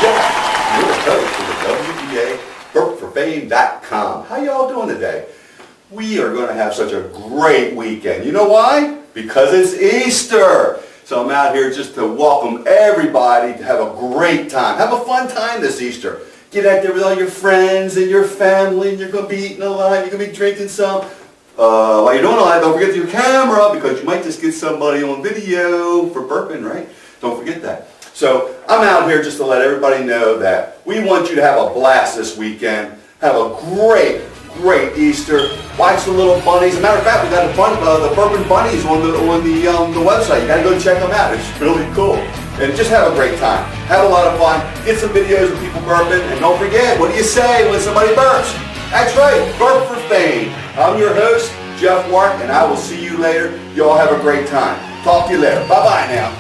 Jeff, your host of the WBA BurpForFame.com. How y'all doing today? We are going to have such a great weekend. You know why? Because it's Easter. So I'm out here just to welcome everybody to have a great time. Have a fun time this Easter. Get out there with all your friends and your family, and you're going to be eating a lot, you're going to be drinking some. While you're doing all that, don't forget your camera, because you might just get somebody on video for burping, right? Don't forget that. So I'm out here just to let everybody know that we want you to have a blast this weekend. Have a great Easter. Watch the little bunnies. As a matter of fact, we got the burping bunnies on the website. You got to go check them out. It's really cool. And just have a great time. Have a lot of fun. Get some videos of people burping. And don't forget, what do you say when somebody burps? That's right, Burp for Fame. I'm your host, Jeff Wark, and I will see you later. You all have a great time. Talk to you later. Bye-bye now.